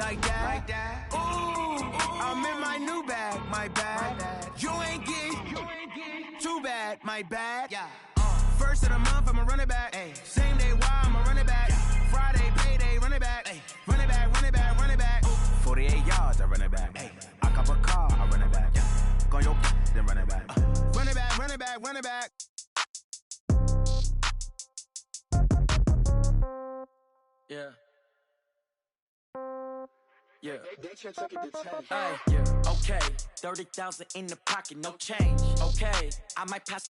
like that. Ooh, I'm in my new bag, my bad. You ain't get too bad, my bad. Yeah. First of the month, I'ma run it back. Ay. Same day, why I'ma run it back. Friday, payday, run it back. Ay. Run it back, run it back, run it back. 48 yards, I run it back. Ay. I cop a car, I run it back. Yeah. Go your then run it back. Run it back, run it back, run it back. Yeah. Yeah. Hey, yeah. Okay. 30,000 in the pocket, no change. Okay. I might pass.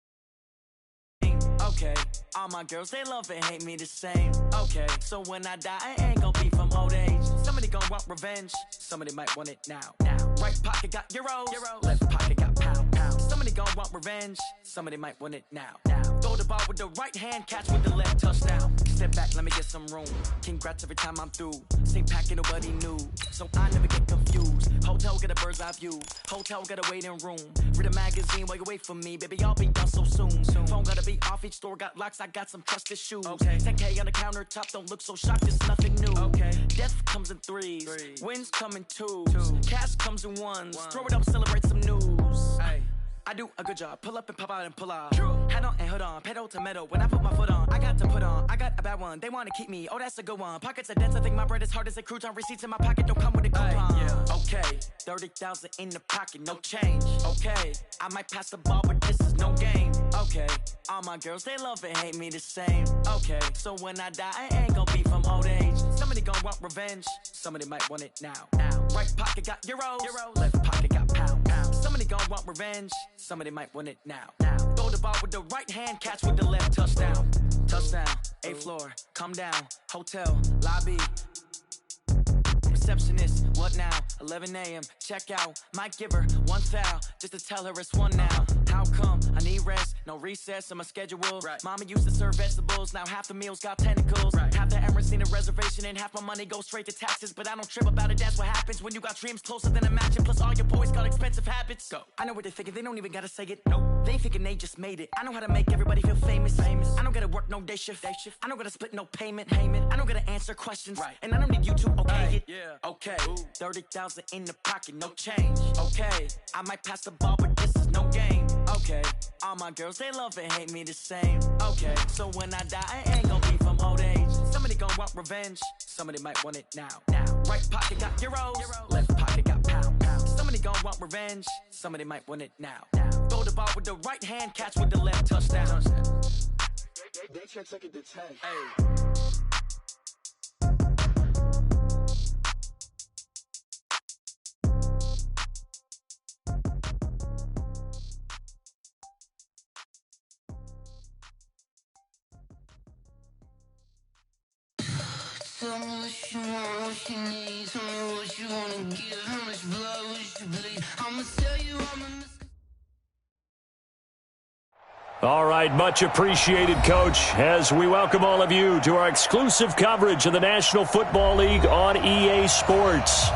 Okay. All my girls, they love and hate me the same. Okay. So when I die, I ain't gonna be from old age. Somebody gonna want revenge. Somebody might want it now. Right pocket got euros. Left pocket got pound. Somebody gonna want revenge. Somebody might want it now. Throw the ball with the right hand, catch with the left, touchdown. Step back, let me get some room. Congrats every time I'm through. Same packet, nobody knew. So I never get confused. Hotel get a bird's eye view. Hotel got a waiting room. Read a magazine while you wait for me. Baby, I'll be done so soon. Phone gotta be off, each store got locks. I got some trusted shoes. Okay. 10K on the countertop, don't look so shocked, it's nothing new. Okay. Death comes in threes. Wins come in twos. Cash comes in ones. Throw it up, celebrate some news. Ay. I do a good job, pull up and pop out and pull off. Hat on and hood on, pedal to metal. When I put my foot on, I got to put on. I got a bad one, they wanna keep me. Oh, that's a good one. Pockets are dense, I think my bread is hard as a crouton. Receipts in my pocket don't come with a coupon. Yeah. Okay, 30,000 in the pocket, no change. Okay, I might pass the ball, but this is no game. Okay, all my girls, they love and hate me the same. Okay, so when I die, I ain't gonna be from old age. Somebody gonna want revenge. Somebody might want it now. Right pocket got euros. Left pocket got pound. Somebody gonna want revenge. Somebody might want it now. Throw the ball with the right hand, catch with the left, touchdown. Touchdown, 8th floor, come down, hotel, lobby. Receptionist, what now? 11 a.m., check out. Might give her one foul, just to tell her it's one now. How come? I need rest, no recess in my schedule. Right. Mama used to serve vegetables, now half the meals got tentacles. Right. Half the Emirates need a reservation and half my money goes straight to taxes. But I don't trip about it, that's what happens when you got dreams closer than a match. And plus all your boys got expensive habits. Go. I know what they're thinking, they don't even gotta say it. Nope. They ain't thinking they just made it. I know how to make everybody feel famous. I don't gotta work no day shift. I don't gotta split no payment. I don't gotta answer questions. Right. And I don't need you to okay it. Yeah. Okay, 30,000 in the pocket, no change. Okay, I might pass the ball, but this is no game. Okay, all my girls, they love and hate me the same. Okay, so when I die, I ain't gonna be from old age. Somebody gonna want revenge. Somebody might want it now. Right pocket got euros. Left pocket got pound. Somebody gonna want revenge. Somebody might want it now. Throw the ball with the right hand, catch with the left, touchdown. They check it to 10. Hey. Tell me what you want, what you need. Tell me what you wanna give. How much blood would you bleed? I'ma tell you I'm a All right, much appreciated, Coach, as we welcome all of you to our exclusive coverage of the National Football League on EA Sports.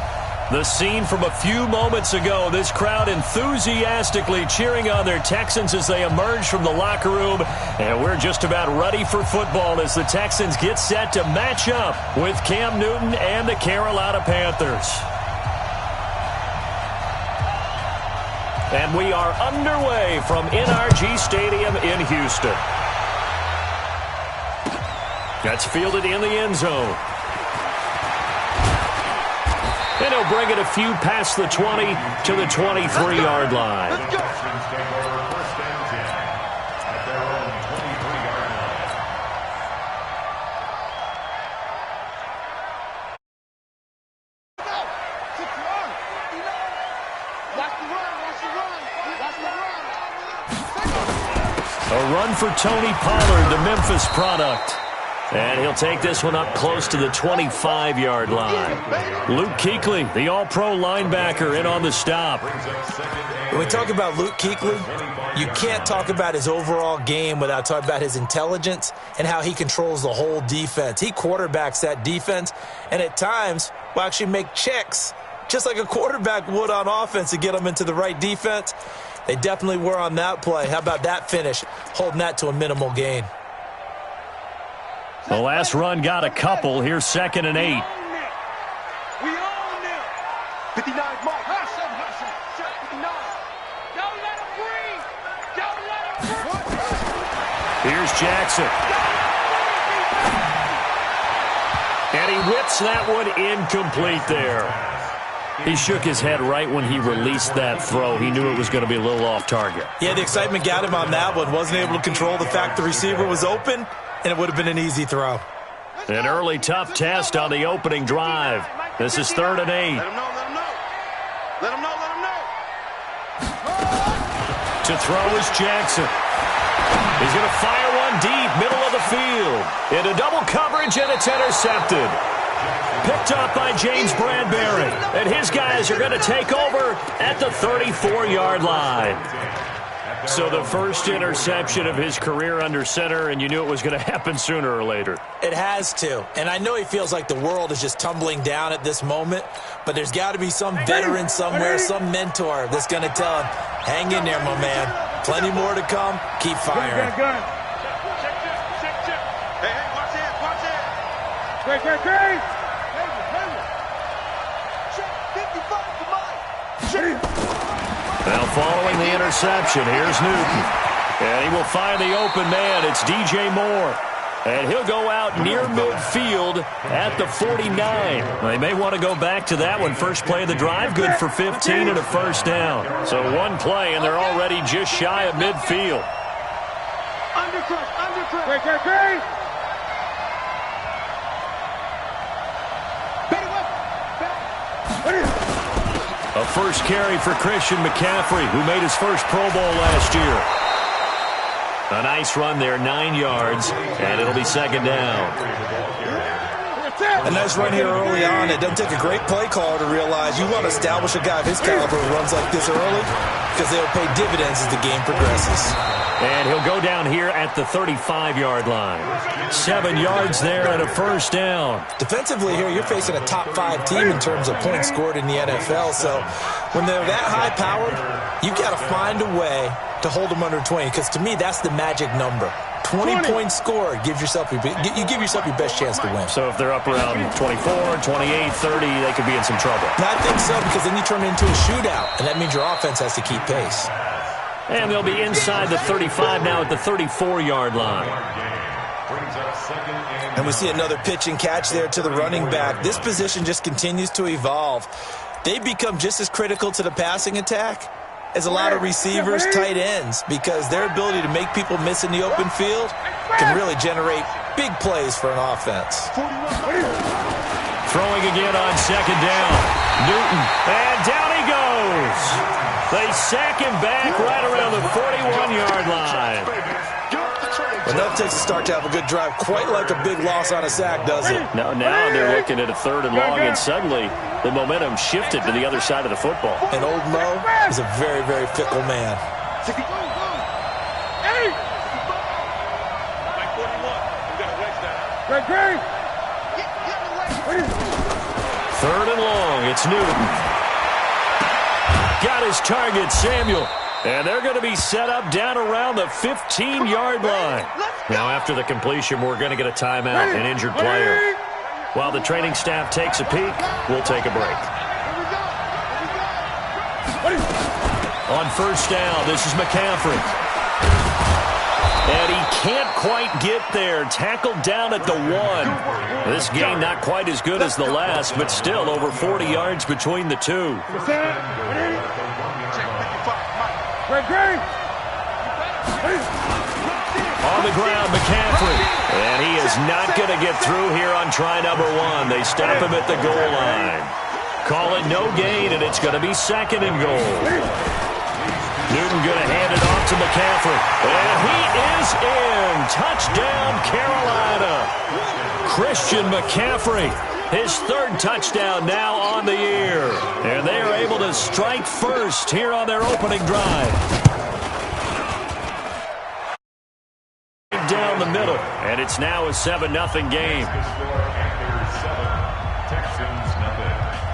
The scene from a few moments ago, this crowd enthusiastically cheering on their Texans as they emerge from the locker room. And we're just about ready for football as the Texans get set to match up with Cam Newton and the Carolina Panthers. And we are underway from NRG Stadium in Houston. That's fielded in the end zone. And he'll bring it a few past the 20 to the 23-yard line. Let's go. A run for Tony Pollard, the Memphis product. And he'll take this one up close to the 25-yard line. Luke Kuechly, the all-pro linebacker, in on the stop. When we talk about Luke Kuechly, you can't talk about his overall game without talking about his intelligence and how he controls the whole defense. He quarterbacks that defense, and at times will actually make checks, just like a quarterback would on offense to get them into the right defense. They definitely were on that play. How about that finish, holding that to a minimal gain? The last run got a couple. Here's 2nd and 8. We own 59, Mark. Hustle, hustle. 59. Don't let him breathe. Don't let him breathe. Here's Jackson. And he whips that one incomplete there. He shook his head right when he released that throw. He knew it was going to be a little off target. Yeah, the excitement got him on that one. Wasn't able to control the fact the receiver was open, and it would have been an easy throw. An early tough test on the opening drive. This is 3rd and 8. Let him know, let him know. Let him know, let him know. To throw is Jackson. He's going to fire one deep, middle of the field. Into double coverage, and it's intercepted. Picked up by James Bradbury. And his guys are going to take over at the 34-yard line. So the first interception of his career under center, and you knew it was going to happen sooner or later. It has to. And I know he feels like the world is just tumbling down at this moment, but there's got to be some veteran somewhere, some mentor that's going to tell him, hang in there, my man. Plenty more to come. Keep firing. Hey, watch it, watch it. Great. Check 55 for Mike. Now following the interception, here's Newton. And he will find the open man. It's DJ Moore. And he'll go out near midfield at the 49. They may want to go back to that one. First play of the drive, good for 15 and a first down. So one play, and they're already just shy of midfield. Undercut. Great. A first carry for Christian McCaffrey, who made his first Pro Bowl last year. A nice run there, 9 yards, and it'll be 2nd down. A nice run here early on. It doesn't take a great play caller to realize you want to establish a guy of his caliber who runs like this early because they'll pay dividends as the game progresses. And he'll go down here at the 35-yard line. 7 yards there and a first down. Defensively here, you're facing a top 5 team in terms of points scored in the NFL. So when they're that high-powered, you've got to find a way to hold them under 20, because to me, that's the magic number. 20 points scored, you give yourself your best chance to win. So if they're up around 24, 28, 30, they could be in some trouble. And I think so, because then you turn it into a shootout, and that means your offense has to keep pace. And they'll be inside the 35 now at the 34-yard line. And we see another pitch and catch there to the running back. This position just continues to evolve. They become just as critical to the passing attack as a lot of receivers, tight ends, because their ability to make people miss in the open field can really generate big plays for an offense. Throwing again on 2nd down. Newton, and down he goes. They sack him back right around the 41-yard line. Enough takes to start to have a good drive, quite like a big loss on a sack, does it? Now they're looking at a 3rd and long, and suddenly the momentum shifted to the other side of the football. And old Mo is a very, very fickle man. Third and long, it's Newton. Got his target, Samuel. And they're going to be set up down around the 15-yard line. Now, after the completion, we're going to get a timeout, an injured player. While the training staff takes a peek, we'll take a break. On first down, this is McCaffrey. And he can't quite get there. Tackled down at the 1. This game not quite as good as the last, but still over 40 yards between the two. On the ground, McCaffrey. And he is not going to get through here on try number 1. They stop him at the goal line. Call it no gain, and it's going to be 2nd and goal. Newton going to hand it off to McCaffrey. And he is in. Touchdown, Carolina. Christian McCaffrey. His 3rd touchdown now on the year. And they are able to strike first here on their opening drive. Down the middle, and it's now a 7-0 game.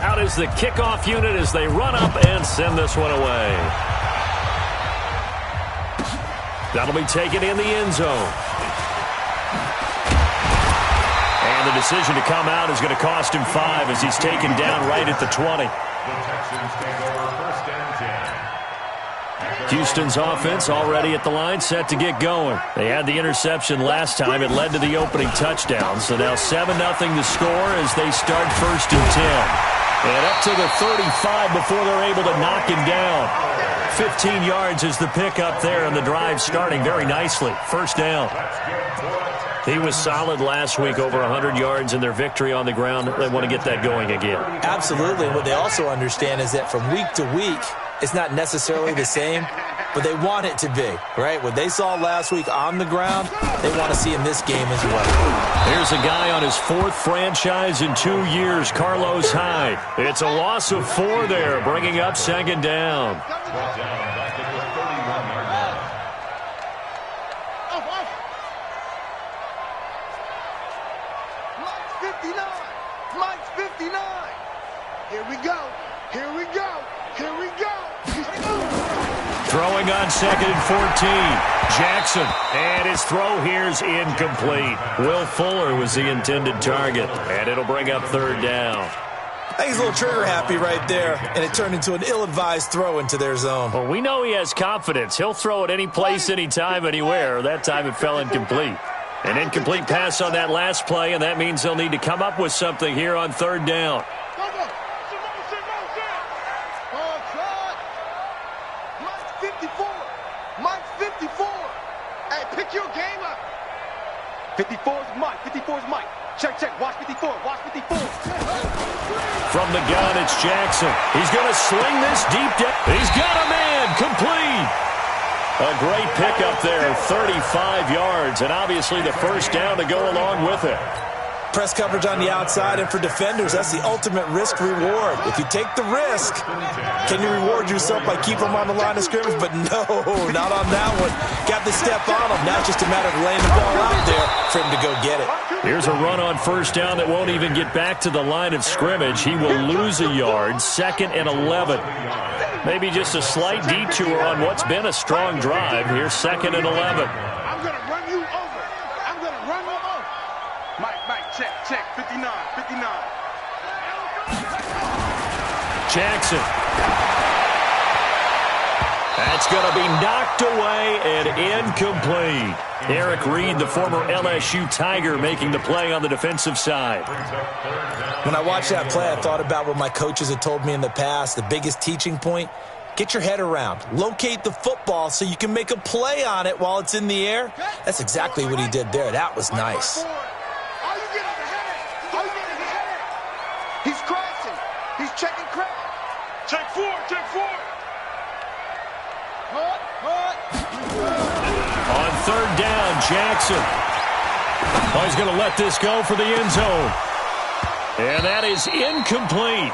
Out is the kickoff unit as they run up and send this one away. That'll be taken in the end zone. And the decision to come out is going to cost him 5 as he's taken down right at the 20. Houston's offense already at the line, set to get going. They had the interception last time. It led to the opening touchdown. So now 7-0 the score as they start 1st and 10. And up to the 35 before they're able to knock him down. 15 yards is the pickup there, and the drive starting very nicely. 1st down. He was solid last week, over 100 yards in their victory on the ground. They want to get that going again. Absolutely. What they also understand is that from week to week, it's not necessarily the same, but they want it to be, right? What they saw last week on the ground, they want to see in this game as well. Here's a guy on his 4th franchise in 2 years, Carlos Hyde. It's a loss of 4 there, bringing up 2nd down. Mike's 59. Here we go. Here we go. Here we go. Throwing on 2nd and 14. Jackson, and his throw here's incomplete. Will Fuller was the intended target, and it'll bring up 3rd down. I think he's a little trigger happy right there, and it turned into an ill-advised throw into their zone. Well, we know he has confidence. He'll throw it any place, anytime, anywhere. That time it fell incomplete. An incomplete pass on that last play, and that means they'll need to come up with something here on 3rd down. Mike's 54. Hey, pick your game up. 54 is Mike. 54 is Mike. Check, check. Watch 54. Watch 54. From the gun, it's Jackson. He's going to sling this deep down. He's got a man. Complete. A great pickup there, 35 yards, and obviously the 1st down to go along with it. Press coverage on the outside, and for defenders, that's the ultimate risk-reward. If you take the risk, can you reward yourself by keeping them on the line of scrimmage? But no, not on that one. Got the step on him. Now it's just a matter of laying the ball out there for him to go get it. Here's a run on 1st down that won't even get back to the line of scrimmage. He will lose a yard, 2nd and 11. Maybe just a slight detour on what's been a strong drive. Here's 2nd and 11. I'm going to run you over. I'm going to run you over. Mike, check, check. 59, 59. Jackson. That's going to be knocked away and incomplete. Eric Reed, the former LSU Tiger, making the play on the defensive side. When I watched that play, I thought about what my coaches had told me in the past. The biggest teaching point, get your head around. Locate the football so you can make a play on it while it's in the air. That's exactly what he did there. That was nice. He's crashing. He's checking crash. Check 4, check 4. On 3rd down, Jackson. Oh, he's going to let this go for the end zone. And that is incomplete.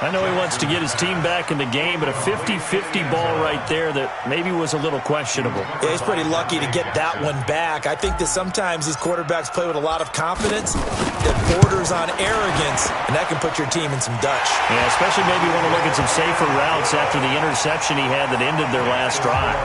I know he wants to get his team back in the game, but a 50-50 ball right there that maybe was a little questionable. Yeah, he's pretty lucky to get that one back. I think that sometimes these quarterbacks play with a lot of confidence that borders on arrogance, and that can put your team in some dutch. Yeah, especially maybe want to look at some safer routes after the interception he had that ended their last drive.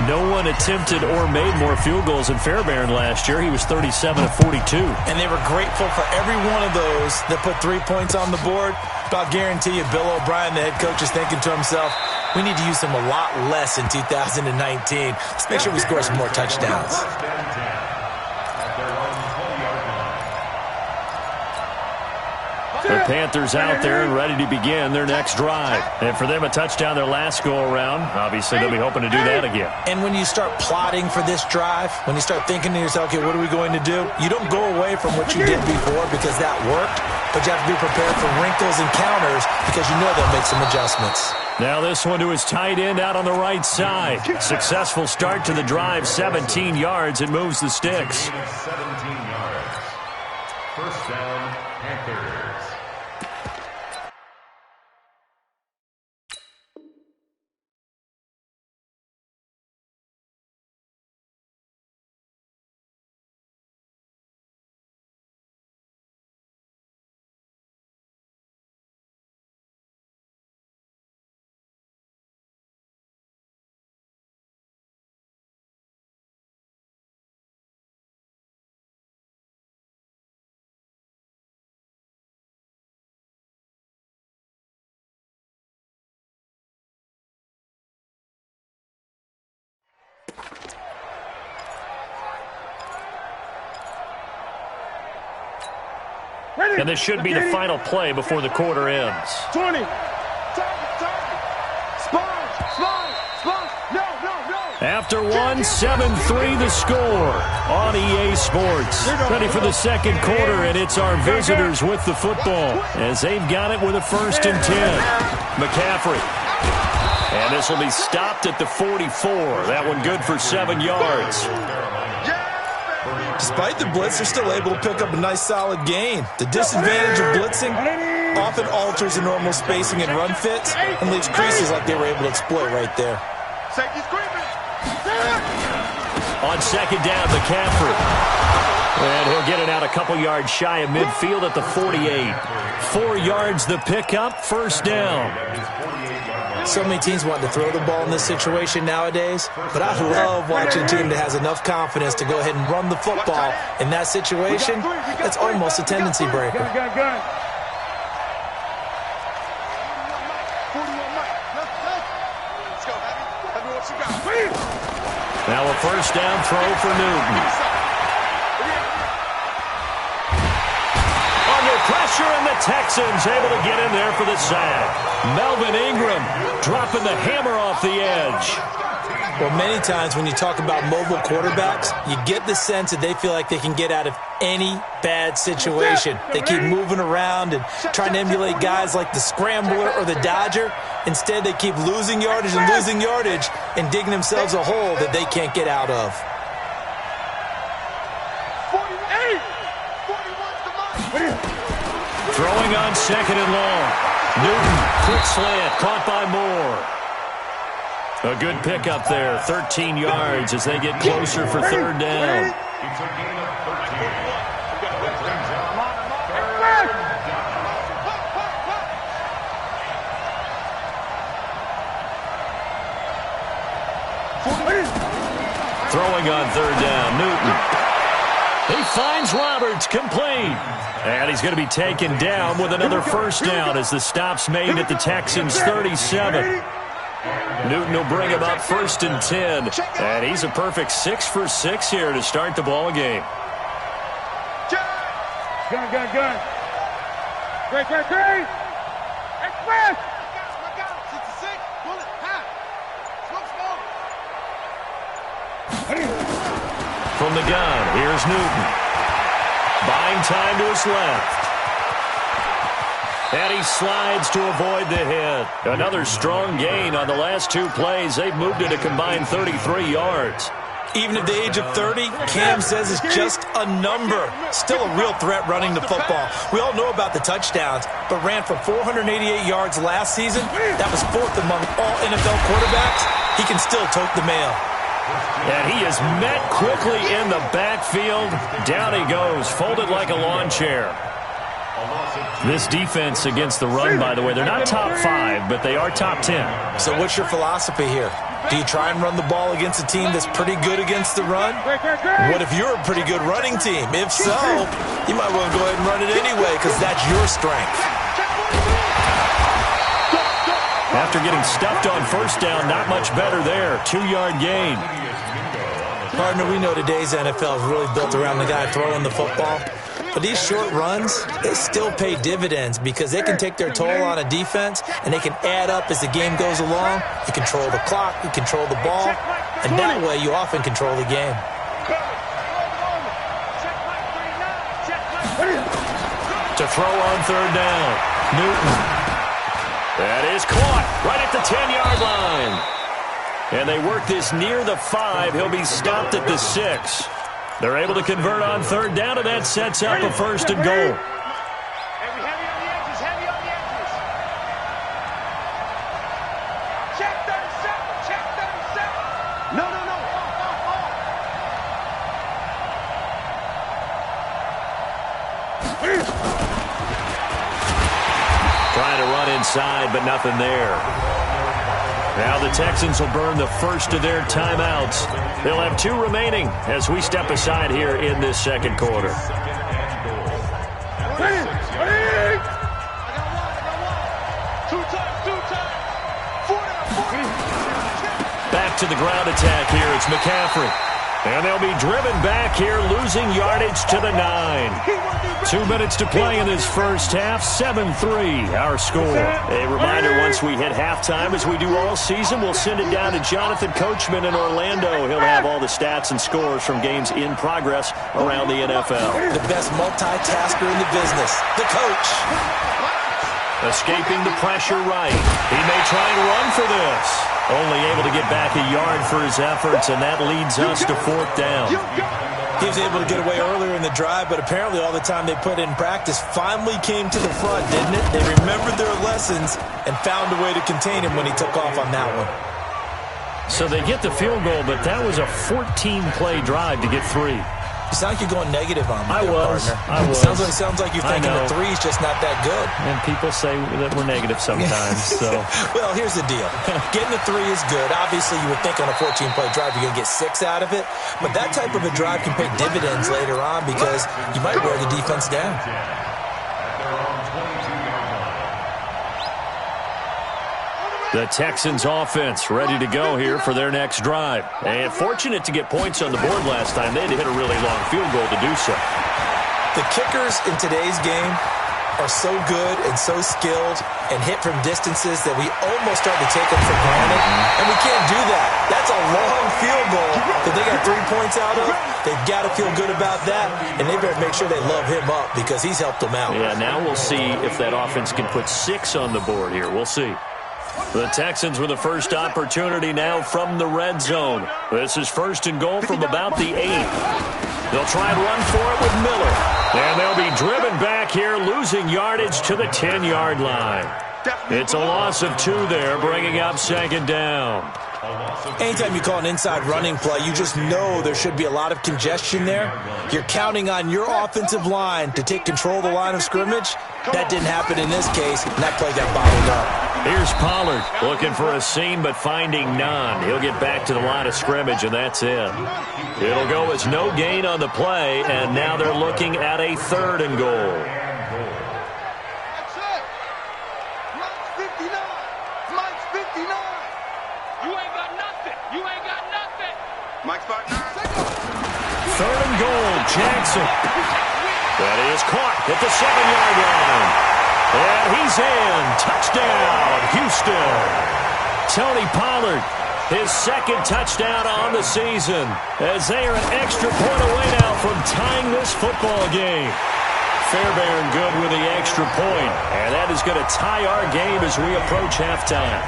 No one attempted or made more field goals in Fairbairn last year. He was 37 of 42. And they were grateful for every one of those that put 3 points on the board. But I'll guarantee you, Bill O'Brien, the head coach, is thinking to himself, we need to use him a lot less in 2019. Let's make sure we score some more touchdowns. The Panthers out there and ready to begin their next drive. And for them, a touchdown their last go-around. Obviously, they'll be hoping to do that again. And when you start plotting for this drive, when you start thinking to yourself, okay, what are we going to do? You don't go away from what you did before because that worked, but you have to be prepared for wrinkles and counters because you know they'll make some adjustments. Now this one to his tight end out on the right side. Successful start to the drive, 17 yards. It moves the sticks. 17 yards. 1st down, Panthers. And this should be the final play before the quarter ends. 20. After one, 7-3 the score on EA Sports. Ready for the second quarter, and it's our visitors with the football as they've got it with a 1st and 10. McCaffrey. And this will be stopped at the 44. That one good for 7 yards. Despite the blitz, they're still able to pick up a nice solid gain. The disadvantage of blitzing often alters the normal spacing and run fits and leaves creases like they were able to exploit right there. On 2nd down, McCaffrey. And he'll get it out a couple yards shy of midfield at the 48. 4 yards the pickup, 1st down. So many teams want to throw the ball in this situation nowadays, but I love watching a team that has enough confidence to go ahead and run the football. In that situation, that's almost a tendency breaker. Now a 1st down throw for Newton. Under pressure, and the Texans able to get in there for the sack. Melvin Ingram dropping the hammer off the edge. Well, many times when you talk about mobile quarterbacks, you get the sense that they feel like they can get out of any bad situation. They keep moving around and trying to emulate guys like the Scrambler or the Dodger. Instead, they keep losing yardage and digging themselves a hole that they can't get out of. Throwing on 2nd and long. Newton, quick slant, caught by Moore. A good pickup there, 13 yards as they get closer for 3rd down. Throwing on 3rd down, Newton. He finds Roberts, complete. And he's going to be taken down with another 1st down as the stop's made at the Texans' 37. Newton will bring him up 1st and 10. And he's a perfect 6 for 6 here to start the ball game. Gun. Great. Express. From the gun, here's Newton. Buying time to his left. And he slides to avoid the hit. Another strong gain on the last 2 plays. They've moved it a combined 33 yards. Even at the age of 30, Cam says it's just a number. Still a real threat running the football. We all know about the touchdowns, but ran for 488 yards last season. That was 4th among all NFL quarterbacks. He can still tote the mail. And he is met quickly in the backfield. Down he goes, folded like a lawn chair. This defense against the run, by the way, they're not top 5, but they are top 10. So what's your philosophy here? Do you try and run the ball against a team that's pretty good against the run? What if you're a pretty good running team? If so, you might want to go ahead and run it anyway because that's your strength. After getting stuffed on 1st down, not much better there. 2-yard gain. Partner, we know today's NFL is really built around the guy throwing the football. But these short runs, they still pay dividends because they can take their toll on a defense and they can add up as the game goes along. You control the clock, you control the ball, and that way you often control the game. To throw on 3rd down, Newton. That is caught right at the 10-yard line. And they work this near the 5. He'll be stopped at the 6. They're able to convert on 3rd down, and that sets up a 1st and goal. Trying to run inside, but nothing there. Now the Texans will burn the first of their timeouts. They'll have 2 remaining as we step aside here in this second quarter. Back to the ground attack here. It's McCaffrey. And they'll be driven back here, losing yardage to the 9. 2 minutes to play in this first half, 7-3 our score. A reminder, once we hit halftime, as we do all season, we'll send it down to Jonathan Coachman in Orlando. He'll have all the stats and scores from games in progress around the NFL. The best multitasker in the business, the coach. Escaping the pressure right. He may try and run for this. Only able to get back a yard for his efforts, and that leads us to 4th down. He was able to get away earlier in the drive, but apparently all the time they put in practice finally came to the front, didn't it? They remembered their lessons and found a way to contain him when he took off on that one. So they get the field goal, but that was a 14-play drive to get 3. You sound like you're going negative on me, I was. Sounds like you're thinking the 3's just not that good. And people say that we're negative sometimes. So, well, here's the deal. Getting a 3 is good. Obviously, you would think on a 14-play drive you're going to get 6 out of it. But that type of a drive can pay dividends later on because you might wear the defense down. The Texans offense ready to go here for their next drive. And fortunate to get points on the board last time. They had to hit a really long field goal to do so. The kickers in today's game are so good and so skilled and hit from distances that we almost start to take them for granted. And we can't do that. That's a long field goal that they got 3 points out of. They've got to feel good about that. And they better make sure they love him up because he's helped them out. Yeah, now we'll see if that offense can put 6 on the board here. We'll see. The Texans with the first opportunity now from the red zone. This is 1st and goal from about the 8. They'll try and run for it with Miller. And they'll be driven back here, losing yardage to the 10-yard line. It's a loss of 2 there, bringing up 2nd down. Anytime you call an inside running play, you just know there should be a lot of congestion there. You're counting on your offensive line to take control of the line of scrimmage. That didn't happen in this case, and that play got bottled up. Here's Pollard looking for a seam but finding none. He'll get back to the line of scrimmage, and that's it. It'll go as no gain on the play, and now they're looking at a 3rd and goal. That's it. Mike's 59. Mike's 59. You ain't got nothing. You ain't got nothing. Mike's 59. 3rd and goal, Jackson. That is caught at the 7-yard line. And he's in. Touchdown, Houston. Tony Pollard, his 2nd touchdown on the season, as they are an extra point away now from tying this football game. Fairbairn good with the extra point, and that is going to tie our game as we approach halftime.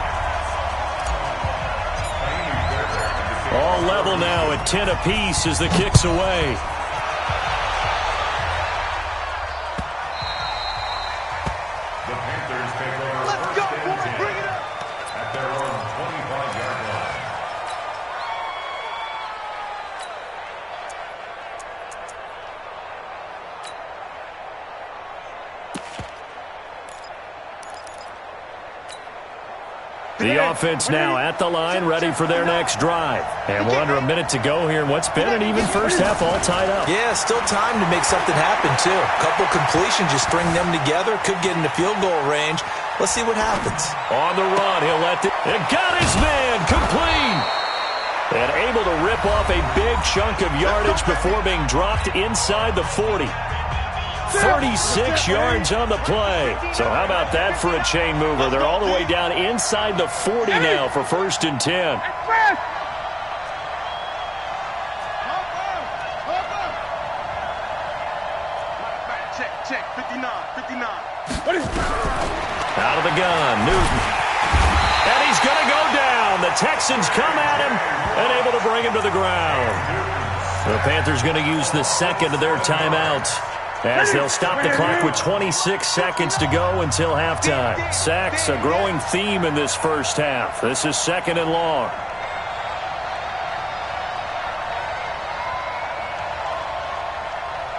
All level now at 10 apiece as the kick's away. The offense now at the line, ready for their next drive. And we're under a minute to go here in what's been an even first half, all tied up. Yeah, still time to make something happen, too. A couple completions, just string them together. Could get into field goal range. Let's see what happens. On the run, he'll let it got his man complete. And able to rip off a big chunk of yardage before being dropped inside the 40. 36 yards on the play. So how about that for a chain mover? They're all the way down inside the 40 now for 1st and 10. Check, 59. Out of the gun, Newton. And he's going to go down. The Texans come at him and able to bring him to the ground. The Panthers going to use the 2nd of their timeouts, as they'll stop the clock with 26 seconds to go until halftime. Sacks, a growing theme in this first half. This is 2nd and long.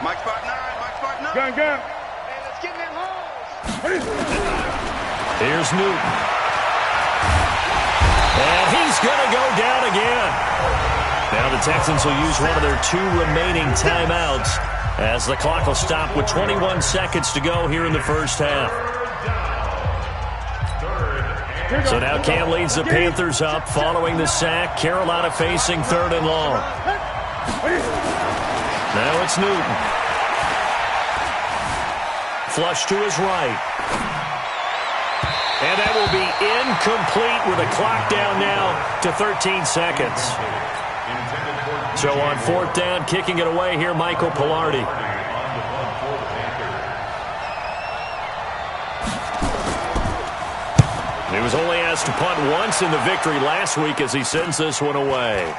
Mike's 5'9. Gun. Hey, let's get in that hole. Here's Newton. And he's going to go down again. Now the Texans will use one of their 2 remaining timeouts, as the clock will stop with 21 seconds to go here in the first half. So now Cam leads the Panthers up following the sack. Carolina facing 3rd and long. Now it's Newton. Flush to his right. And that will be incomplete with a clock down now to 13 seconds. So on fourth down, kicking it away here, Michael Pilardi. He was only asked to punt once in the victory last week as he sends this one away.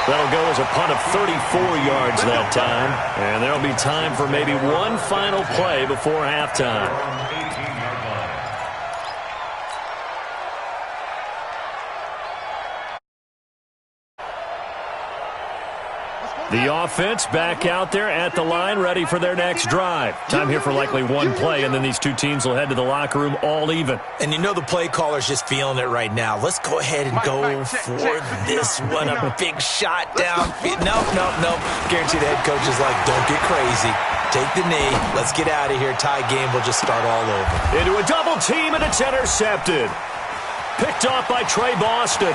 That'll go as a punt of 34 yards that time. And there'll be time for maybe one final play before halftime. The offense back out there at the line, ready for their next drive. Time here for likely one play, and then these two teams will head to the locker room all even. And you know the play caller's just feeling it right now. Let's go ahead and go for this one. A big shot down. Nope. Guarantee the head coach is like, don't get crazy. Take the knee. Let's get out of here. Tie game will just start all over. Into a double team, and it's intercepted. Picked off by Trey Boston.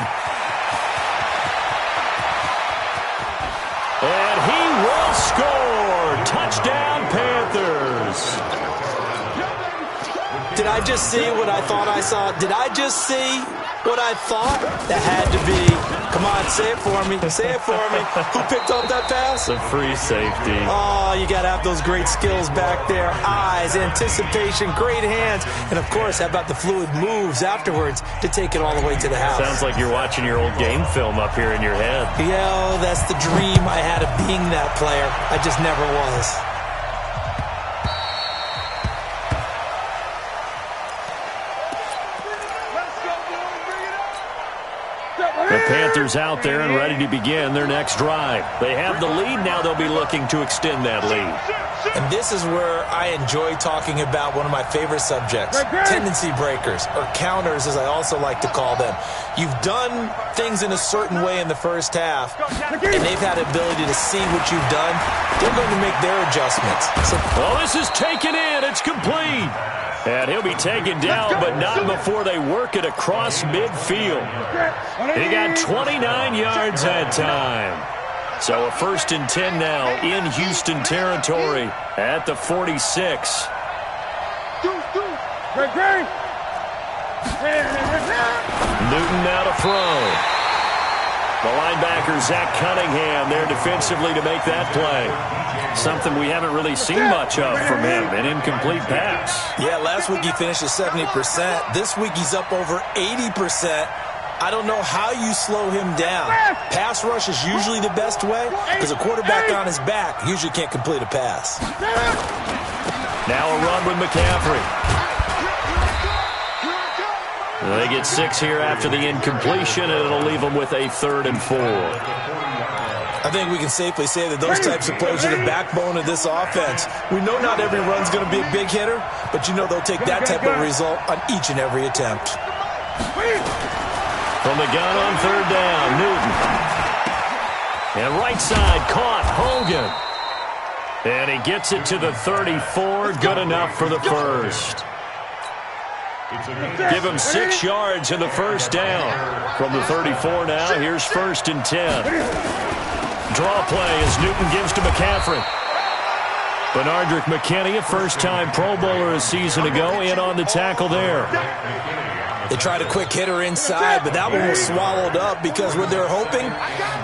And he will score. Touchdown, Panthers. Did I just see what I thought I saw? Did I just see what I thought? That had to be. Come on, say it for me. Say it for me. Who picked up that pass? The free safety. Oh, you got to have those great skills back there. Eyes, anticipation, great hands. And, of course, how about the fluid moves afterwards to take it all the way to the house? Sounds like you're watching your old game film up here in your head. Yeah, that's the dream I had of being that player. I just never was. The Panthers out there and ready to begin their next drive. They have the lead. Now they'll be looking to extend that lead. And this is where I enjoy talking about one of my favorite subjects, tendency breakers, or counters as I also like to call them. You've done things in a certain way in the first half, and they've had the ability to see what you've done. They're going to make their adjustments. Well, this is taken in. It's complete. And he'll be taken down, but not before they work it across midfield. He got 29 yards that time. So a 1st and 10 now in Houston territory at the 46. Newton now to throw. The linebacker, Zach Cunningham, there defensively to make that play. Something we haven't really seen much of from him, an incomplete pass. Yeah, last week he finished at 70%. This week he's up over 80%. I don't know how you slow him down. Pass rush is usually the best way because a quarterback on his back usually can't complete a pass. Now a run with McCaffrey. They get 6 here after the incompletion, and it'll leave them with a 3rd and 4. I think we can safely say that those types of plays are the backbone of this offense. We know not every run's going to be a big hitter, but you know they'll take that type of result on each and every attempt. From the gun on 3rd down, Newton. And right side, caught, Hogan. And he gets it to the 34, good enough for the first. Give him 6 yards in the first down. From the 34 now, here's 1st and 10. Draw play as Newton gives to McCaffrey. Benardrick McKinney, a first-time Pro Bowler a season ago, in on the tackle there. They tried a quick hitter inside, but that one was swallowed up because what they're hoping,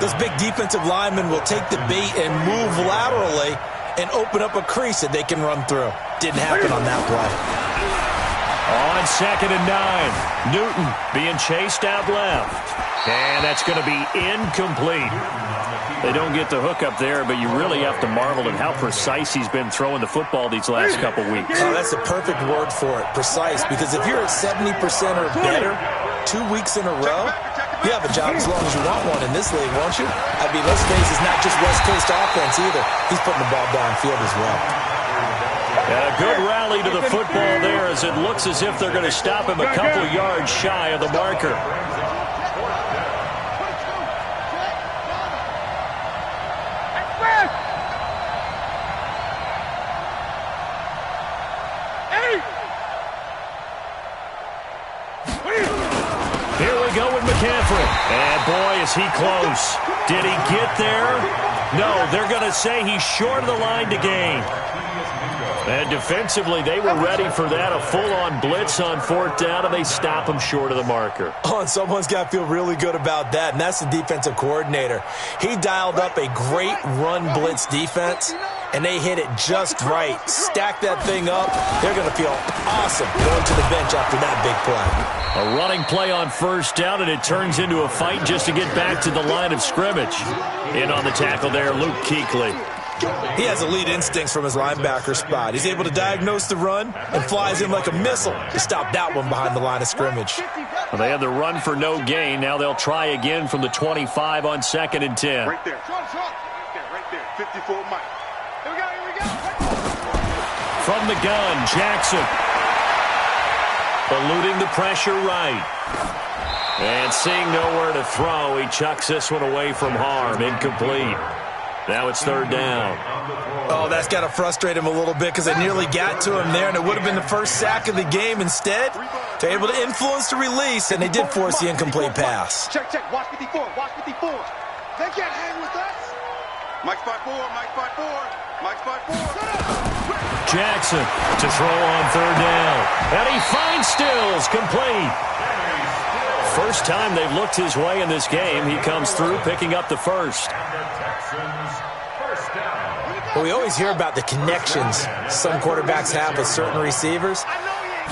those big defensive linemen will take the bait and move laterally and open up a crease that they can run through. Didn't happen on that play. On 2nd and 9, Newton being chased out left. And that's going to be incomplete. They don't get the hook up there, but you really have to marvel at how precise he's been throwing the football these last couple weeks. Oh, that's the perfect word for it, precise, because if you're at 70% or better 2 weeks in a row, you have a job as long as you want one in this league, won't you? I mean, let's face it, it's not just West Coast offense either. He's putting the ball downfield as well. And a good rally to the football there as it looks as if they're going to stop him a couple yards shy of the marker. Here we go with McCaffrey. And boy, is he close. Did he get there? No, they're going to say he's short of the line to gain. And defensively, they were ready for that, a full-on blitz on 4th down, and they stop him short of the marker. Oh, and someone's got to feel really good about that, and that's the defensive coordinator. He dialed up a great run blitz defense, and they hit it just right. Stack that thing up. They're going to feel awesome going to the bench after that big play. A running play on 1st down, and it turns into a fight just to get back to the line of scrimmage. In on the tackle there, Luke Kuechly. He has elite instincts from his linebacker spot. He's able to diagnose the run and flies in like a missile to stop that one behind the line of scrimmage. Well, they had the run for no gain. Now they'll try again from the 25 on 2nd and 10. Right there. Right there. 54 Mike. Here we go. From the gun, Jackson. Eluding the pressure right. And seeing nowhere to throw, he chucks this one away from harm. Incomplete. Now it's 3rd down. Oh, that's got to frustrate him a little bit because they nearly got to him there, and it would have been the first sack of the game. Instead, they're able to influence the release, and they did force the incomplete pass. Check. Watch 54. They can't hang with us. Mike's 5-4. Jackson to throw on 3rd down. And he finds Stills, complete. First time they've looked his way in this game. He comes through, picking up the first. Well, we always hear about the connections some quarterbacks have with certain receivers.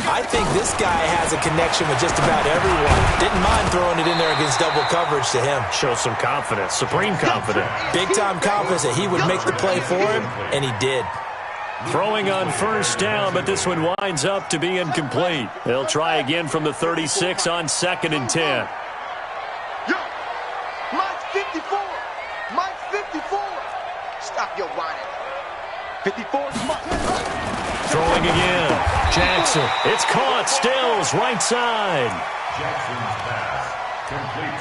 I think this guy has a connection with just about everyone. Didn't mind throwing it in there against double coverage to him. Shows some confidence, supreme confidence. Big-time confidence that he would make the play for him, and he did. Throwing on 1st down, but this one winds up to be incomplete. They'll try again from the 36 on 2nd and 10. Yo, Mike's 54. Stop your whining. 54 is Mike. Throwing again. Jackson. It's caught. Stills, right side.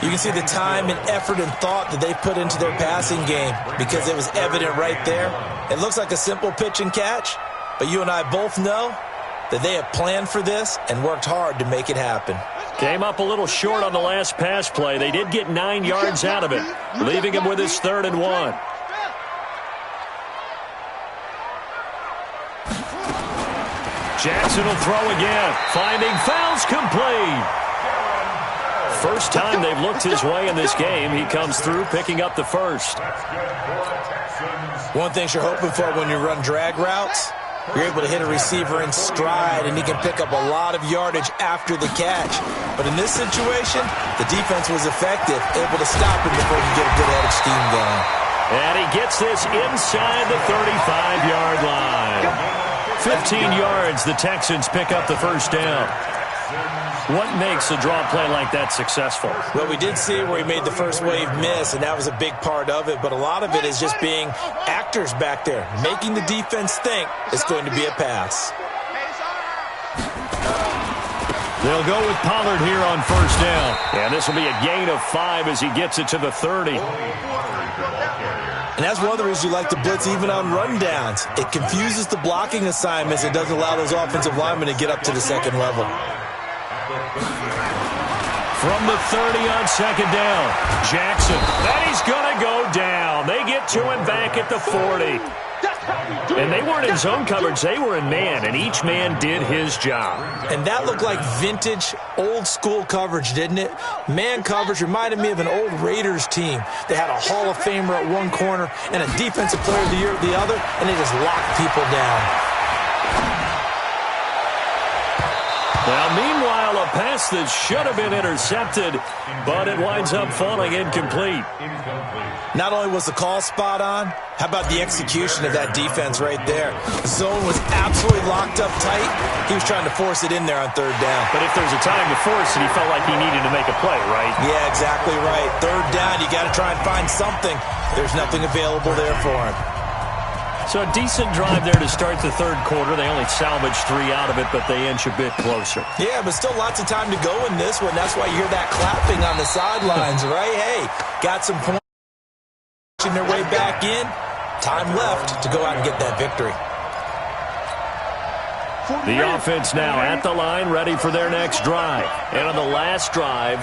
You can see the time and effort and thought that they put into their passing game because it was evident right there. It looks like a simple pitch and catch, but you and I both know that they have planned for this and worked hard to make it happen. Came up a little short on the last pass play. They did get 9 yards out of it, leaving him with his 3rd and 1. Jackson will throw again. Finding fouls complete. First time they've looked his way in this game. He comes through picking up the first. One thing you're hoping for when you run drag routes, you're able to hit a receiver in stride, and he can pick up a lot of yardage after the catch. But in this situation, the defense was effective, able to stop him before he could get a good head of steam going. And he gets this inside the 35-yard line. 15 yards, the Texans pick up the first down. What makes a draw play like that successful? Well, we did see where he made the first wave miss, and that was a big part of it. But a lot of it is just being actors back there, making the defense think it's going to be a pass. They'll go with Pollard here on 1st down. And this will be a gain of 5 as he gets it to the 30. And that's one of the reasons you like to blitz even on rundowns. It confuses the blocking assignments and doesn't allow those offensive linemen to get up to the second level. From the 30 on 2nd down, Jackson. And he's going to go down. They get to him back at the 40. And they weren't in zone coverage. They were in man, and each man did his job. And that looked like vintage, old-school coverage, didn't it? Man coverage reminded me of an old Raiders team. They had a Hall of Famer at one corner and a Defensive Player of the Year at the other, and they just locked people down. Well, meanwhile, a pass that should have been intercepted, but it winds up falling incomplete. Not only was the call spot on, how about the execution of that defense right there? The zone was absolutely locked up tight. He was trying to force it in there on 3rd down. But if there's a time to force it, he felt like he needed to make a play, right? Yeah, exactly right. 3rd down, you got to try and find something. There's nothing available there for him. So a decent drive there to start the 3rd quarter. They only salvaged 3 out of it, but they inch a bit closer. Yeah, but still lots of time to go in this one. That's why you hear that clapping on the sidelines, right? Hey, got some points their way back in. Time left to go out and get that victory. The offense now at the line, ready for their next drive. And on the last drive,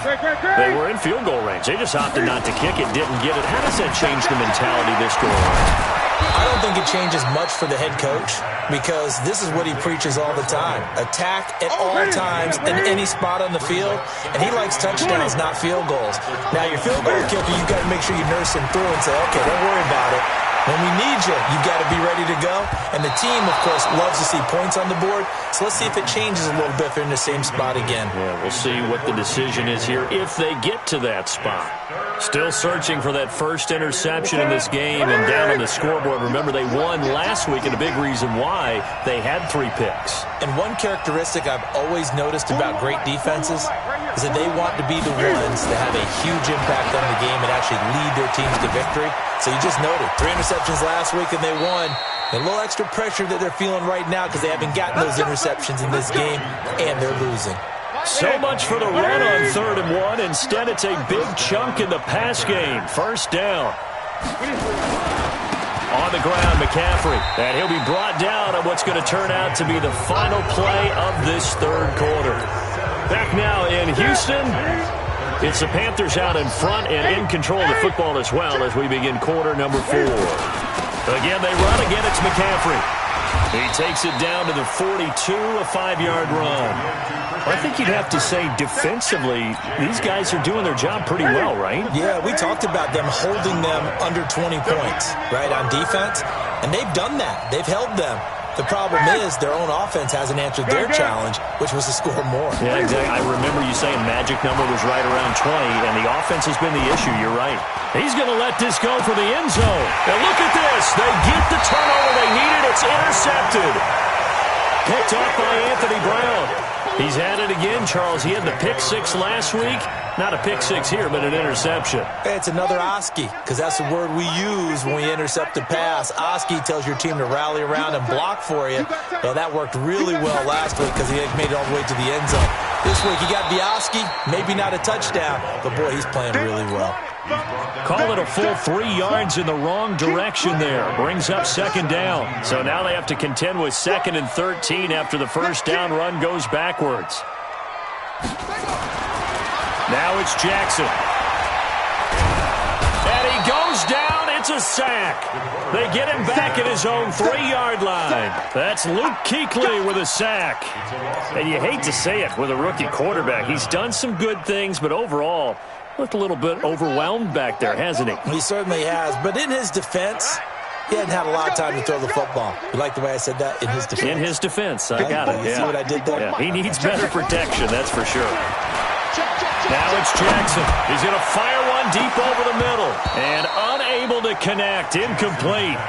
they were in field goal range. They just opted not to kick it, didn't get it. How does that change the mentality this go around? I don't think it changes much for the head coach because this is what he preaches all the time. Attack at all times in any spot on the field, and he likes touchdowns, not field goals. Now, your field goal kicker, you've got to make sure you nurse him through and say, okay, don't worry about it. When we need you, you've got to be ready to go. And the team, of course, loves to see points on the board. So let's see if it changes a little bit if they're in the same spot again. Yeah, we'll see what the decision is here if they get to that spot. Still searching for that first interception in this game and down on the scoreboard. Remember, they won last week, and a big reason why they had 3 picks. And one characteristic I've always noticed about great defenses is that they want to be the ones that have a huge impact on the game and actually lead their teams to victory. So you just noted 3 interceptions last week and they won. A little extra pressure that they're feeling right now because they haven't gotten those interceptions in this game and they're losing. So much for the run on 3rd and 1. Instead, it's a big chunk in the pass game. First down. On the ground, McCaffrey. And he'll be brought down on what's going to turn out to be the final play of this 3rd quarter. Back now in Houston. It's the Panthers out in front and in control of the football as well as we begin quarter number 4. Again, they run. Again, it's McCaffrey. He takes it down to the 42, a 5-yard run. I think you'd have to say defensively, these guys are doing their job pretty well, right? Yeah, we talked about them holding them under 20 points, right, on defense. And they've done that. They've held them. The problem is their own offense hasn't answered their challenge, which was to score more. Yeah, exactly. I remember you saying magic number was right around 20, and the offense has been the issue. You're right. He's going to let this go for the end zone. And look at this. They get the turnover they needed. It's intercepted. Picked off by Anthony Brown. He's had it again, Charles. He had the pick 6 last week. Not a pick 6 here, but an interception. It's another Oski, because that's the word we use when we intercept a pass. Oski tells your team to rally around and block for you. Well, that worked really well last week because he made it all the way to the end zone. This week he got the Oski, maybe not a touchdown, but boy, he's playing really well. Call it a full 3 yards in the wrong direction there. Brings up 2nd down. So now they have to contend with 2nd and 13 after the first down run goes backwards. Now it's Jackson. And he goes down. It's a sack. They get him back at his own 3-yard line. That's Luke Kuechly with a sack. And you hate to say it with a rookie quarterback. He's done some good things, but overall, looked a little bit overwhelmed back there, hasn't he? He certainly has. But in his defense, he hadn't had a lot of time to throw the football. You like the way I said that? In his defense. In his defense. I got it. You see what I did there? Yeah, he needs better protection, that's for sure. Now it's Jackson. He's going to fire one deep over the middle. And unable to connect. Incomplete.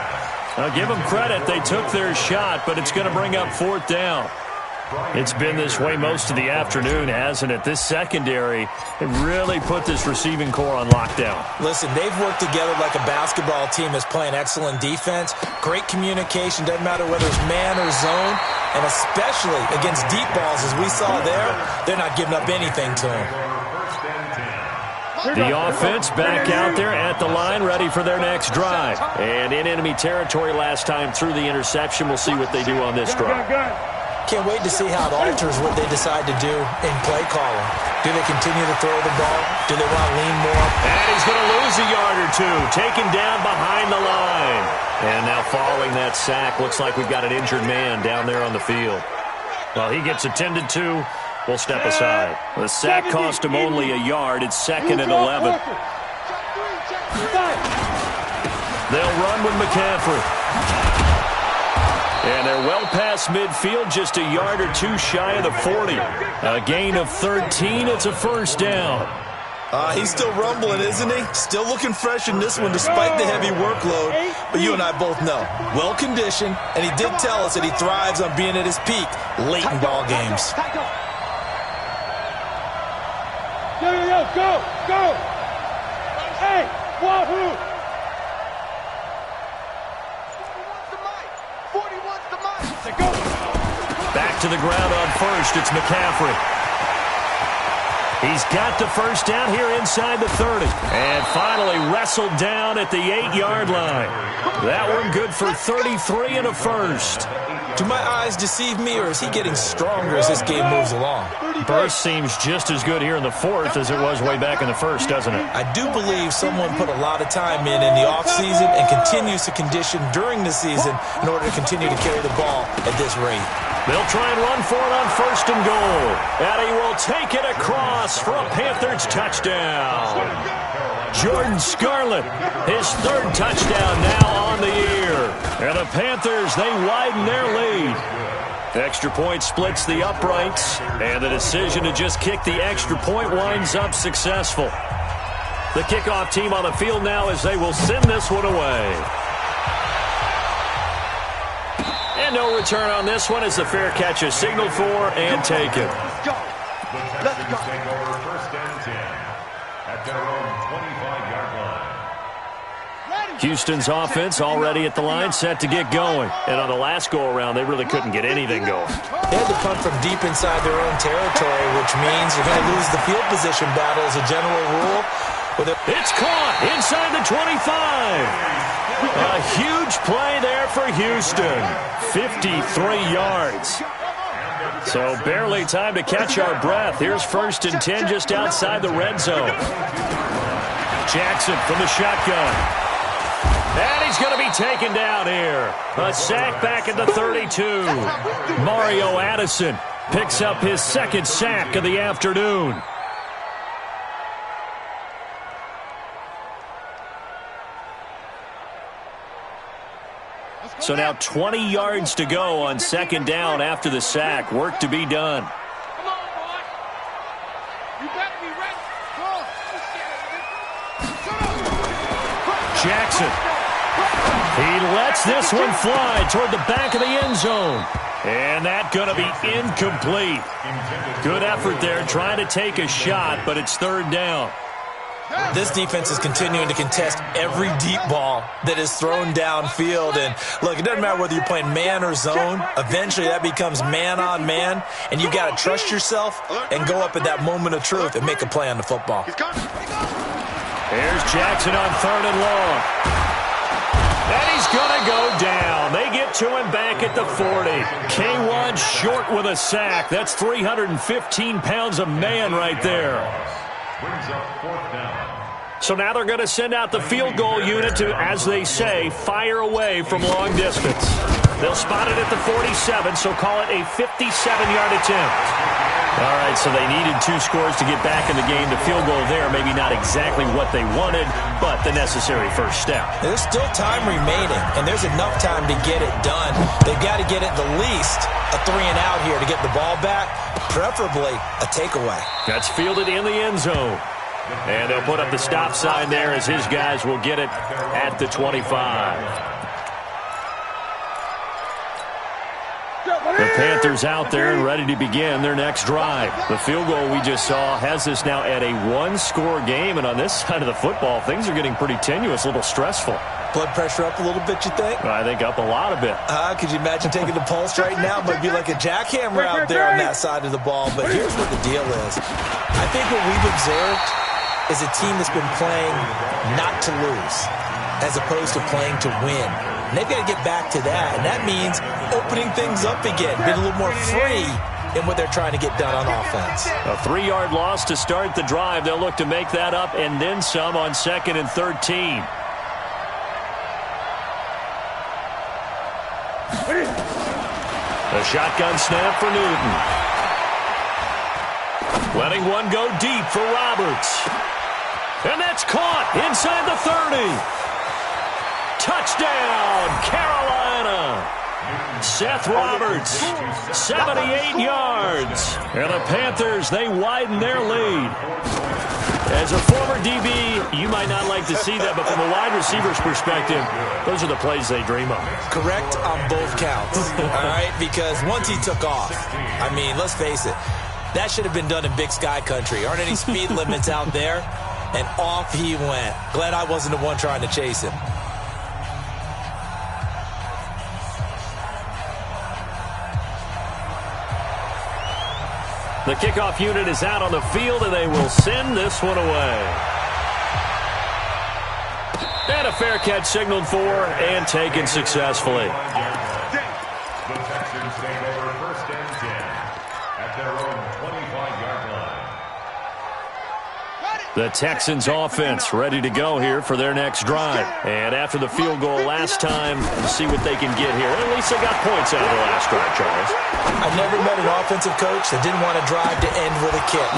Now give them credit. They took their shot, but it's going to bring up 4th down. It's been this way most of the afternoon, hasn't it? This secondary, it really put this receiving core on lockdown. Listen, they've worked together like a basketball team that's playing excellent defense. Great communication, doesn't matter whether it's man or zone. And especially against deep balls, as we saw there, they're not giving up anything to them. The offense back out there at the line, ready for their next drive. And in enemy territory last time through the interception. We'll see what they do on this drive. Can't wait to see how it alters what they decide to do in play calling. Do they continue to throw the ball? Do they want to lean more? And he's going to lose a yard or two. Taken down behind the line. And now following that sack, looks like we've got an injured man down there on the field. Well, he gets attended to. We'll step aside. The sack cost him only a yard. It's 2nd and 11. They'll run with McCaffrey. And they're well past midfield, just a yard or two shy of the 40. A gain of 13. It's a 1st down. He's still rumbling, isn't he? Still looking fresh in this one despite the heavy workload. But you and I both know, well-conditioned, and he did tell us that he thrives on being at his peak late in ball games. Yo, go! Hey, wahoo! Back to the ground on 1st. It's McCaffrey. He's got the 1st down here inside the 30. And finally wrestled down at the 8-yard line. That one good for 33 and a 1st. Do my eyes deceive me, or is he getting stronger as this game moves along? Burst seems just as good here in the fourth as it was way back in the first, doesn't it? I do believe someone put a lot of time in the offseason and continues to condition during the season in order to continue to carry the ball at this rate. They'll try and run for it on 1st and goal. And he will take it across for a Panthers touchdown. Jordan Scarlett, his 3rd touchdown now on the year. And the Panthers, they widen their lead. The extra point splits the uprights, and the decision to just kick the extra point winds up successful. The kickoff team on the field now as they will send this one away. And no return on this one as the fair catch is signaled for and taken. Let's go. Let's go. Take over 1st and 10 at their own 25-yard line. Houston's offense already at the line, set to get going. And on the last go-around, they really couldn't get anything going. They had to punt from deep inside their own territory, which means you're going to lose the field position battle as a general rule. It's caught inside the 25. A huge play there for Houston. 53 yards. So barely time to catch our breath. Here's 1st and 10 just outside the red zone. Jackson from the shotgun. And he's going to be taken down here. A sack back at the 32. Mario Addison picks up his 2nd sack of the afternoon. So now 20 yards to go on 2nd down after the sack. Work to be done. Come on, boy. You better be ready. Jackson. He lets this one fly toward the back of the end zone. And that's going to be incomplete. Good effort there trying to take a shot, but it's 3rd down. This defense is continuing to contest every deep ball that is thrown downfield. And, look, it doesn't matter whether you're playing man or zone. Eventually that becomes man on man, and you got to trust yourself and go up at that moment of truth and make a play on the football. Here's Jackson on 3rd and long. And he's going to go down. They get to him back at the 40. K1 short with a sack. That's 315 pounds of man right there. Brings up 4th down. So now they're going to send out the field goal unit to, as they say, fire away from long distance. They'll spot it at the 47, so call it a 57-yard attempt. All right, so they needed 2 scores to get back in the game. The field goal there, maybe not exactly what they wanted, but the necessary first step. There's still time remaining, and there's enough time to get it done. They've got to get at the least a 3-and-out here to get the ball back, preferably a takeaway. That's fielded in the end zone. And they'll put up the stop sign there as his guys will get it at the 25. The Panthers out there and ready to begin their next drive. The field goal we just saw has us now at a 1-score game, and on this side of the football, things are getting pretty tenuous, a little stressful. Blood pressure up a little bit, you think? I think up a lot of it. Could you imagine taking the pulse right now? It might be like a jackhammer out there on that side of the ball, but here's what the deal is. I think what we've observed is a team that's been playing not to lose as opposed to playing to win. And they've got to get back to that, and that means opening things up again, being a little more free in what they're trying to get done on offense. A 3-yard loss to start the drive. They'll look to make that up and then some on 2nd and 13. A shotgun snap for Newton. Letting one go deep for Roberts. And that's caught inside the 30. Touchdown, Carolina. Seth Roberts, 78 yards. And the Panthers, they widen their lead. As a former DB, you might not like to see that, but from a wide receiver's perspective, those are the plays they dream of. Correct on both counts, all right? Because once he took off, I mean, let's face it, that should have been done in Big Sky country. Aren't any speed limits out there? And off he went. Glad I wasn't the one trying to chase him. The kickoff unit is out on the field, and they will send this one away. And a fair catch signaled for and taken successfully. The Texans offense ready to go here for their next drive. And after the field goal last time, see what they can get here. At least they got points out of the last drive, Charles. I never met an offensive coach that didn't want to drive to end with a kick.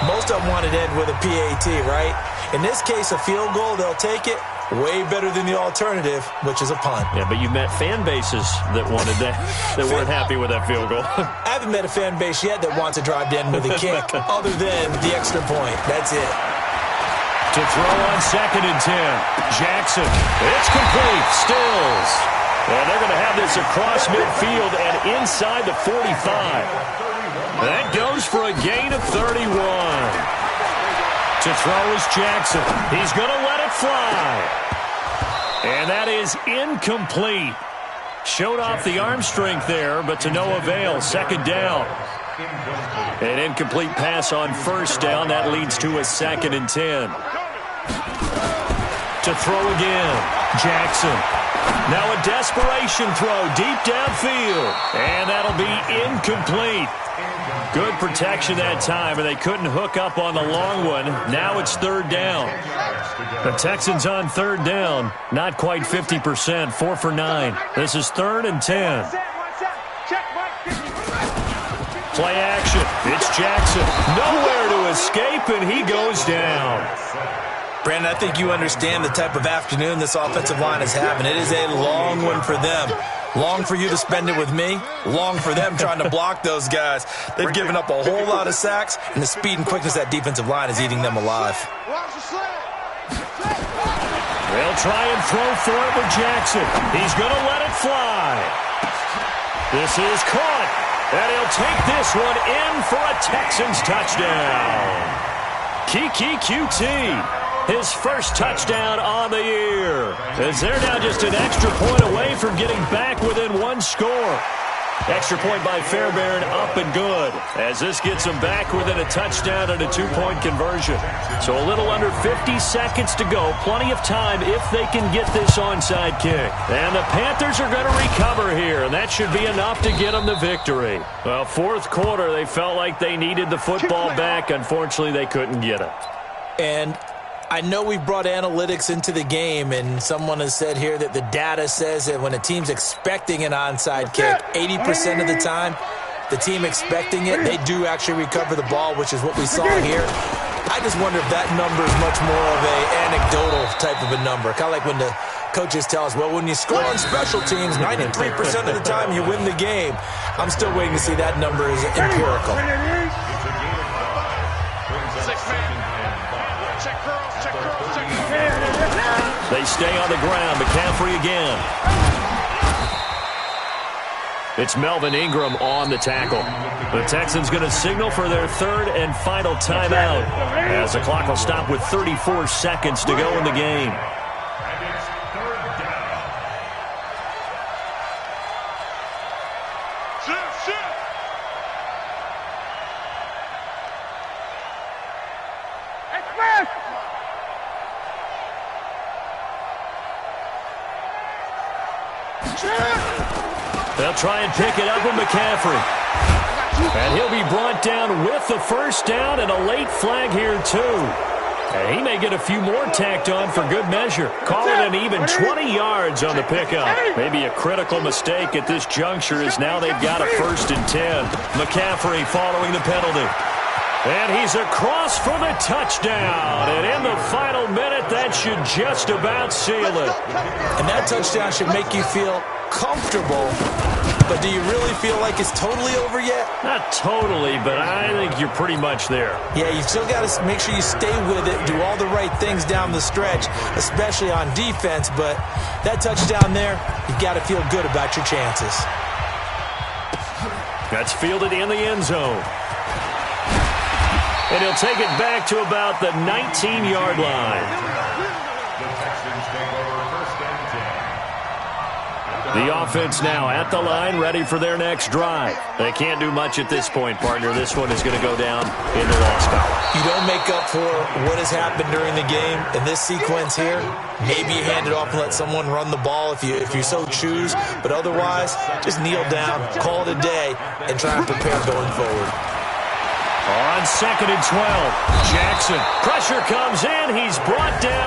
Most of them wanted to end with a PAT, right? In this case, a field goal, they'll take it. Way better than the alternative, which is a punt. Yeah, but you've met fan bases that wanted that, that weren't happy with that field goal. I haven't met a fan base yet that wants to drive to end with a kick, other than the extra point. That's it. To throw on 2nd and 10. Jackson. It's complete. Stills. And they're going to have this across midfield and inside the 45. That goes for a gain of 31. To throw is Jackson. He's going to let it fly. And that is incomplete. Showed off the arm strength there, but to no avail. 2nd down. An incomplete pass on 1st down. That leads to a 2nd and 10. To throw again. Jackson. Now a desperation throw deep downfield. And that'll be incomplete. Good protection that time, and they couldn't hook up on the long one. Now it's 3rd down. The Texans on 3rd down, not quite 50%, 4 for 9. This is 3rd and 10. Play action. It's Jackson. Nowhere to escape, and he goes down. Brandon, I think you understand the type of afternoon this offensive line is having. It is a long one for them. Long for you to spend it with me. Long for them trying to block those guys. They've given up a whole lot of sacks, and the speed and quickness of that defensive line is eating them alive. They'll try and throw for it with Jackson. He's going to let it fly. This is caught, and he'll take this one in for a Texans touchdown. Kiki QT. His first touchdown on the year. As they're now just an extra point away from getting back within 1 score. Extra point by Fairbairn, up and good. As this gets them back within a touchdown and a 2-point conversion. So a little under 50 seconds to go. Plenty of time if they can get this onside kick. And the Panthers are going to recover here, and that should be enough to get them the victory. Well, 4th quarter, they felt like they needed the football back. Unfortunately, they couldn't get it. And I know we brought analytics into the game, and someone has said here that the data says that when a team's expecting an onside kick, 80% of the time, the team expecting it, they do actually recover the ball, which is what we saw here. I just wonder if that number is much more of a anecdotal type of a number. Kind of like when the coaches tell us, well, when you score on special teams, 93% of the time you win the game. I'm still waiting to see that number is empirical. They stay on the ground. McCaffrey again. It's Melvin Ingram on the tackle. The Texans going to signal for their 3rd and final timeout as the clock will stop with 34 seconds to go in the game. They'll try and pick it up with McCaffrey. And he'll be brought down with the 1st down and a late flag here, too. And he may get a few more tacked on for good measure. Call it an even 20 yards on the pickup. Maybe a critical mistake at this juncture as now they've got a 1st and 10. McCaffrey following the penalty. And he's across for the touchdown. And in the final minute, that should just about seal it. And that touchdown should make you feel comfortable. But do you really feel like it's totally over yet? Not totally, but I think you're pretty much there. Yeah, you still got to make sure you stay with it, do all the right things down the stretch, especially on defense. But that touchdown there, you've got to feel good about your chances. That's fielded in the end zone. And he'll take it back to about the 19-yard line. The Texans take over 1st and 10. The offense now at the line, ready for their next drive. They can't do much at this point, partner. This one is going to go down in the loss column. You don't make up for what has happened during the game. In this sequence here, maybe you hand it off and let someone run the ball if you so choose. But otherwise, just kneel down, call it a day, and try and prepare going forward. On On 2nd and 12, Jackson. Pressure comes in. He's brought down